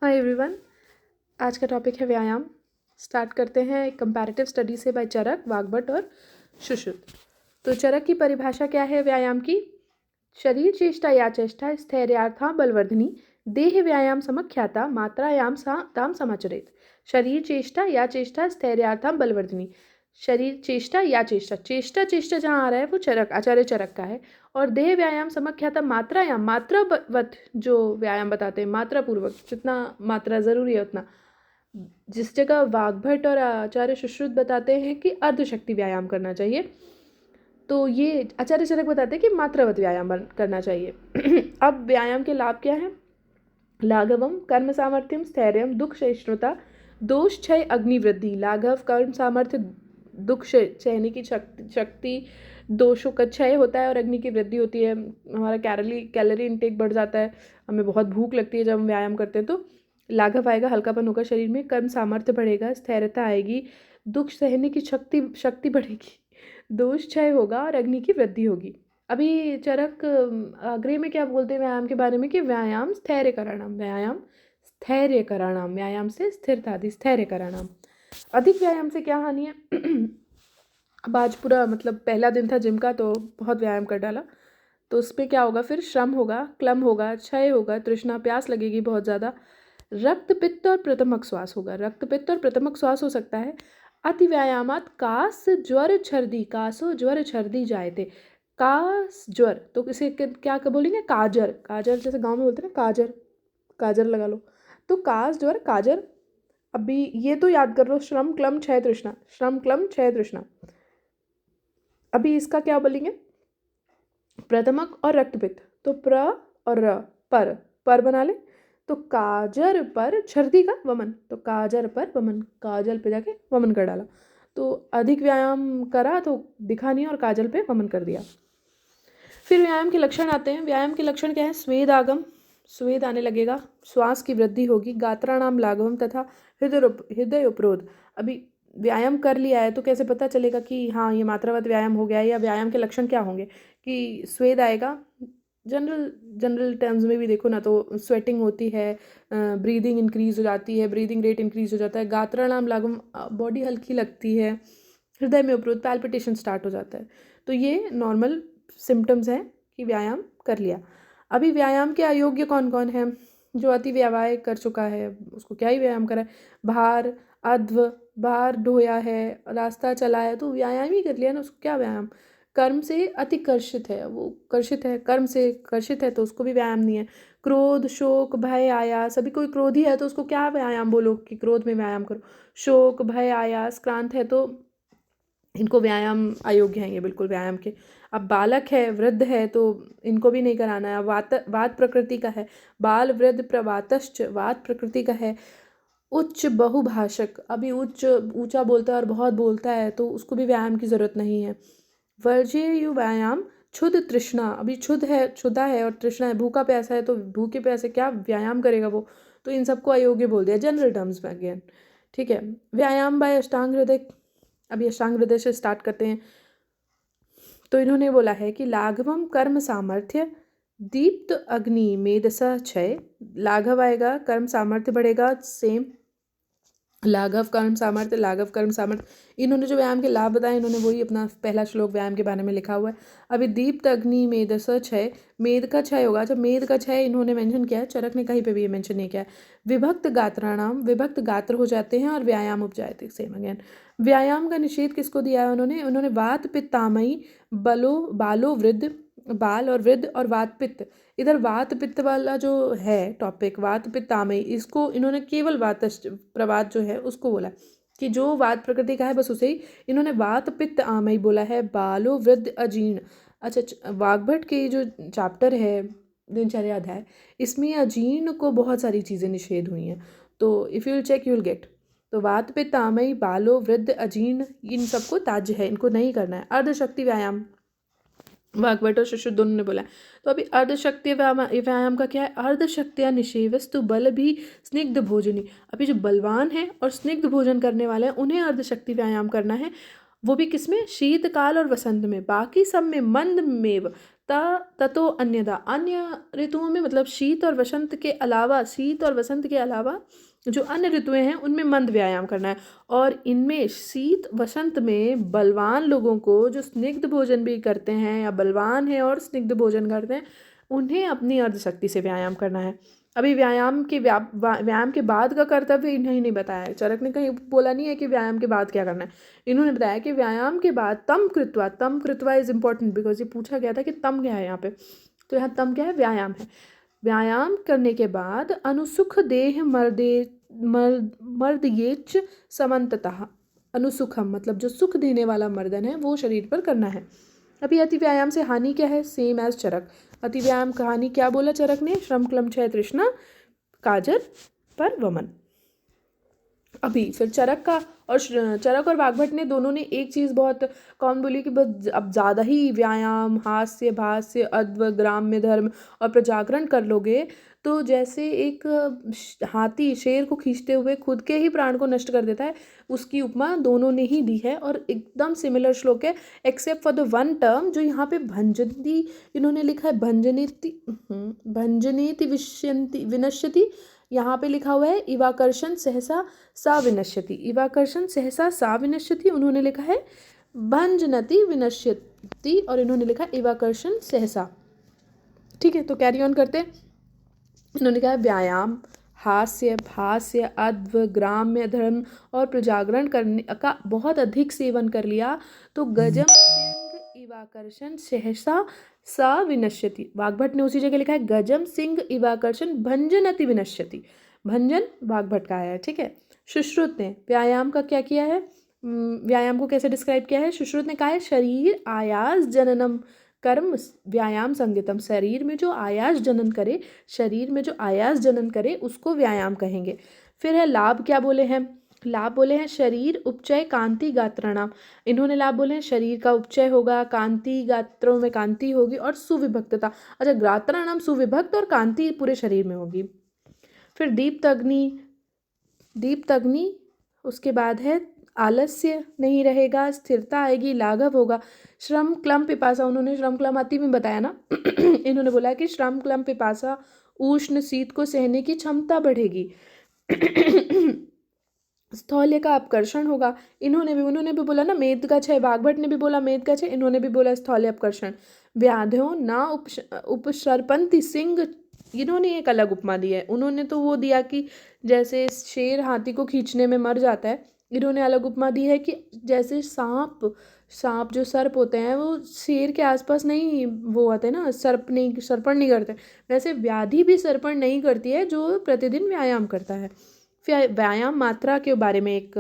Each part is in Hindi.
Hi everyone. आज का टॉपिक है व्यायाम। स्टार्ट करते हैं एक कंपैरेटिव स्टडी से बाय चरक, वाग्भट और सुश्रुत। तो चरक की परिभाषा क्या है व्यायाम की? शरीर चेष्टा या चेष्टा स्थैर्यार्था बलवर्धिनी देह व्यायाम समख्याता मात्रायाम ताम समाचरेत। शरीर चेष्टा या चेष्टा स्थैर्यार्थम बलवर्धिनी। शरीर चेष्टा या चेष्टा चेष्टा चेष्टा जहाँ आ रहा है वो चरक, आचार्य चरक का है। और देह व्यायाम समख्याता मात्रायाम मात्रावत जो व्यायाम बताते हैं, मात्रा पूर्वक जितना मात्रा जरूरी है उतना। जिस जगह वाग्भट और आचार्य सुश्रुत बताते हैं कि अर्धशक्ति व्यायाम करना चाहिए, तो ये आचार्य चरक बताते हैं कि मात्रावत व्यायाम करना चाहिए। अब व्यायाम के लाभ क्या है? लाघवम कर्म सामर्थ्यम स्थैर्यम दुख सहिष्णुता दोष क्षय अग्निवृद्धि। लाघव कर्म सामर्थ्य, दुख सहने की शक्ति, दोषों का क्षय होता है और अग्नि की वृद्धि होती है। हमारा कैलोरी इंटेक बढ़ जाता है, हमें बहुत भूख लगती है जब हम व्यायाम करते हैं। तो लाघव आएगा, हल्कापन होगा शरीर में, कर्म सामर्थ्य बढ़ेगा, स्थिरता आएगी, दुख सहने की शक्ति बढ़ेगी, दोष क्षय होगा और अग्नि की वृद्धि होगी। अभी चरक आग्रह में क्या बोलते हैं व्यायाम के बारे में कि व्यायाम स्थैर्यकरणम, व्यायाम स्थैर्यकरणम, व्यायाम से स्थिरता आदि स्थैर्यकरणम। अधिक व्यायाम से क्या हानि है? अब आज पूरा मतलब पहला दिन था जिम का, तो बहुत व्यायाम कर डाला, तो उस पर क्या होगा? फिर श्रम होगा, क्लम होगा, क्षय होगा, तृष्णा प्यास लगेगी बहुत ज़्यादा, रक्त पित्त और प्रथमक श्वास होगा। रक्त पित्त और प्रथमक श्वास हो सकता है। अति व्यायामात कास ज्वर छर्दी, कासो ज्वर छर्दी जायते। कास ज्वर तो किसे क्या बोलेंगे? काजर, काजर जैसे गांव में बोलते हैं ना, काजर, काजर लगा लो। तो कास ज्वर काजर। अभी ये तो याद कर लो, श्रम क्लम क्षय तृष्णा, श्रम क्लम क्षय तृष्णा। अभी इसका क्या बोलेंगे? प्रथमक और रक्तपित्त, तो प्र और र, पर बना ले। तो काजर पर छर्दी का वमन, तो काजर पर वमन, काजल पे जाके वमन कर डाला। तो अधिक व्यायाम करा तो दिखा नहीं और काजल पे वमन कर दिया। फिर व्यायाम के लक्षण आते हैं। व्यायाम के लक्षण क्या है? स्वेद आगम, स्वेद आने लगेगा, श्वास की वृद्धि होगी, गात्राणाम लाघवम तथा हृदय उपरोध। अभी व्यायाम कर लिया है तो कैसे पता चलेगा कि हाँ ये मात्रावत व्यायाम हो गया है? या व्यायाम के लक्षण क्या होंगे? कि स्वेद आएगा, जनरल टर्म्स में भी देखो ना तो स्वेटिंग होती है, ब्रीदिंग इंक्रीज हो जाती है, ब्रीदिंग रेट इंक्रीज हो जाता है, गात्राणाम लाघवम, बॉडी हल्की लगती है, हृदय में उपरोध, पैल्पिटेशन स्टार्ट हो जाता है। तो ये नॉर्मल सिम्टम्स हैं कि व्यायाम कर लिया। अभी व्यायाम के अयोग्य कौन कौन है? जो अति व्यवहाय कर चुका है उसको क्या ही व्यायाम करा है? भार अध्व, भार ढोया है, रास्ता चला है, तो व्यायाम ही कर लिया ना, उसको क्या व्यायाम? कर्म से अति कर्षित है, वो कर्षित है, कर्म से कर्षित है, तो उसको भी व्यायाम नहीं है। क्रोध शोक भय आयास, अभी कोई क्रोधी है तो उसको क्या व्यायाम बोलो कि क्रोध में व्यायाम करो? शोक भय आयास क्रांत है तो इनको व्यायाम अयोग्य हैं, ये बिल्कुल व्यायाम के। अब बालक है, वृद्ध है, तो इनको भी नहीं कराना है। वात प्रकृति का है, बाल वृद्ध प्रवातश्च वात प्रकृति का है। उच्च बहुभाषक, अभी उच्च ऊंचा बोलता है और बहुत बोलता है तो उसको भी व्यायाम की जरूरत नहीं है। वर्ज्येयु व्यायाम क्षुध तृष्णा, अभी क्षुध है, क्षुधा है और तृष्णा है, भूखा प्यासा है, तो भूखे प्यासे क्या व्यायाम करेगा वो? तो इन सबको अयोग्य बोल दिया जनरल टर्म्स में अगेन। ठीक है। व्यायाम बाय अष्टांग हृदय, अभी अष्टांग हृदय से स्टार्ट करते हैं। तो इन्होंने बोला है कि लाघवम कर्म सामर्थ्य दीप्त अग्नि मेधसा क्षय। लाघव आएगा, कर्म सामर्थ्य बढ़ेगा, सेम लाघव कर्म सामर्थ्य, लाघव कर्म सामर्थ्य। इन्होंने जो व्यायाम के लाभ बताए इन्होंने वही अपना पहला श्लोक व्यायाम के बारे में लिखा हुआ है। अभी दीप्त अग्नि मेधस क्षय, मेध का क्षय होगा। जब मेध का क्षय इन्होंने मेंशन किया है, चरक ने कहीं पे भी ये मेंशन नहीं किया है। विभक्त गात्राणाम, विभक्त गात्र हो जाते हैं और व्यायाम उपजायते, सेम अगेन। व्यायाम का निषेध किसको दिया है उन्होंने वात पित्तामयी बालो वृद्ध, बाल और वृद्ध और वात पित्त। इधर वात पित्त वाला जो है टॉपिक, वात पित्त आमयी, इसको इन्होंने केवल वात प्रवात जो है उसको बोला कि जो वात प्रकृति का है बस उसे ही इन्होंने वात पित्त आमयी बोला है। बालो वृद्ध अजीर्ण। अच्छा, वाग्भट के जो चैप्टर है दिनचर्या अध्याय, इसमें अजीर्ण को बहुत सारी चीज़ें निषेध हुई हैं, तो if you will check you will get. तो वात पित्त आमयी बालो वृद्ध अजीर्ण, इन सबको त्याज्य है, इनको नहीं करना है। अर्धशक्ति व्यायाम वाग्भट और सुश्रुत दोनों ने बोला है। तो अभी अर्धशक्ति व्यायाम का क्या है? अर्धशक्तिया निषेवस्तु बल भी स्निग्ध भोजनी। अभी जो बलवान है और स्निग्ध भोजन करने वाले हैं उन्हें अर्धशक्ति व्यायाम करना है, वो भी किसमें? शीतकाल और वसंत में। बाकी सब में मंद मेव, ततो अन्यदा, अन्य ऋतुओं में मतलब शीत और वसंत के अलावा, शीत और वसंत के अलावा जो अन्य ऋतुएं हैं उनमें मंद व्यायाम करना है। और इनमें शीत वसंत में बलवान लोगों को जो स्निग्ध भोजन भी करते हैं या बलवान है और स्निग्ध भोजन करते हैं, उन्हें अपनी अर्धशक्ति से व्यायाम करना है। अभी व्यायाम के बाद का कर्तव्य इन्हें नहीं बताया है। चरक ने कहीं बोला नहीं है कि व्यायाम के बाद क्या करना है। इन्होंने बताया कि व्यायाम के बाद तम कृत्वा इज इम्पोर्टेंट बिकॉज ये पूछा गया था कि तम क्या है यहाँ पे। तो यहाँ तम क्या है, व्यायाम है। व्यायाम करने के बाद अनुसुख देह मर्दयेच समन्ततः, अनुसुखम मतलब जो सुख देने वाला मर्दन है वो शरीर पर करना है। अभी अति व्यायाम से हानि क्या है, सेम एज चरक। अति व्यायाम कहानी क्या बोला चरक ने, श्रम क्लम क्षय तृष्णा काजर पर वमन। अभी फिर चरक और वाग्भट ने दोनों ने एक चीज़ बहुत कॉमन बोली कि बस अब ज़्यादा ही व्यायाम, हास्य भास्य अद्व ग्राम्य धर्म और प्रजागरण कर लोगे तो जैसे एक हाथी शेर को खींचते हुए खुद के ही प्राण को नष्ट कर देता है, उसकी उपमा दोनों ने ही दी है। और एकदम सिमिलर श्लोक है except for the one term जो यहाँ पे भंजती इन्होंने लिखा है, भंजनेति विनश्यति, यहाँ पे लिखा हुआ है इवाकर्षण सहसा सा विनश्यति, इवाकर्षण सहसा सा विनश्यति, उन्होंने लिखा है भंजनति विनश्यति और इन्होंने लिखा इवाकर्षण सहसा। ठीक है, तो कैरी ऑन करते हैं। इन्होंने कहा व्यायाम, हास्य भास्य अद्व ग्राम्य धर्म और प्रजागरण करने का बहुत अधिक सेवन कर लिया तो गजम सिंह इवाकर्षण सहसा सा विनश्यति। वाग्भट ने उसी जगह लिखा है गजम सिंह इवाकर्षण भंजनति विनश्यति, भंजन वाग्भट का आया है। ठीक है, सुश्रुत ने व्यायाम का क्या किया है, व्यायाम को कैसे डिस्क्राइब किया है। सुश्रुत ने कहा है शरीर आयास जननम कर्म व्यायाम संगीतम, शरीर में जो आयास जनन करे, शरीर में जो आयास जनन करे उसको व्यायाम कहेंगे। फिर है लाभ, क्या बोले हैं, लाभ बोले हैं शरीर उपचय कांति गात्राणाम, इन्होंने लाभ बोले हैं शरीर का उपचय होगा, कांति गात्रों में कांति होगी और सुविभक्तता, अच्छा गात्राणाम सुविभक्त और कांति पूरे शरीर में होगी। फिर दीप्तग्नि, उसके बाद है आलस्य नहीं रहेगा, स्थिरता आएगी, लाघव होगा। श्रम क्लम पिपासा, उन्होंने श्रम क्लम अति में बताया ना इन्होंने बोला कि श्रम क्लम पिपासा उष्ण शीत को सहने की क्षमता बढ़ेगी स्थौल्य का अपकर्षण होगा, उन्होंने भी बोला ना मेद का क्षय, वाग्भट ने भी बोला मेद का क्षय, इन्होंने भी बोला स्थौल्य अपकर्षण। व्याधियों ना उपसर्पंती सिंह, इन्होंने एक अलग उपमा दी है, उन्होंने तो वो दिया कि जैसे शेर हाथी को खींचने में मर जाता है, इन्होंने अलग उपमा दी है कि जैसे सांप जो सर्प होते हैं वो शेर के आसपास नहीं वो आते ना, सर्पण नहीं करते, वैसे व्याधि भी सर्पण नहीं करती है जो प्रतिदिन व्यायाम करता है। फिर व्यायाम मात्रा के बारे में एक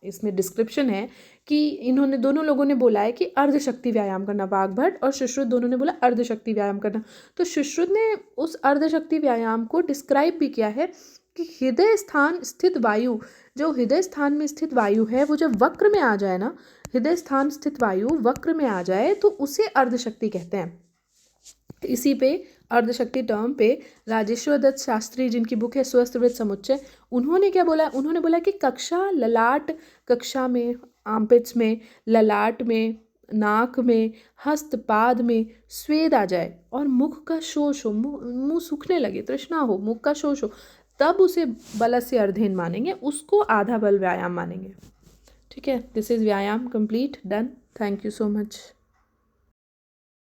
इसमें डिस्क्रिप्शन है कि इन्होंने दोनों लोगों ने बोला है कि अर्धशक्ति व्यायाम करना, वाग्भट और सुश्रुत दोनों ने बोला अर्धशक्ति व्यायाम करना। तो सुश्रुत ने उस अर्धशक्ति व्यायाम को डिस्क्राइब भी किया है कि हृदय स्थान स्थित वायु, जो हृदय स्थान में स्थित वायु है वो जब वक्र में आ जाए ना, हृदय स्थान स्थित वायु वक्र में आ जाए तो उसे अर्धशक्ति कहते हैं। इसी पे अर्धशक्ति टर्म पे राजेश्वर दत्त शास्त्री जिनकी बुक है स्वस्थवृत्त समुच्चय, उन्होंने क्या बोला, उन्होंने बोला कि कक्षा में आर्मपिट्स में, ललाट में, नाक में, हस्तपाद में स्वेद आ जाए और मुख का शोष हो, मुंह सूखने लगे, तृष्णा हो, मुख का शोष हो, तब उसे बलस्य अर्धेन मानेंगे, उसको आधा बल व्यायाम मानेंगे। ठीक है, दिस इज व्यायाम complete done. Thank you so much.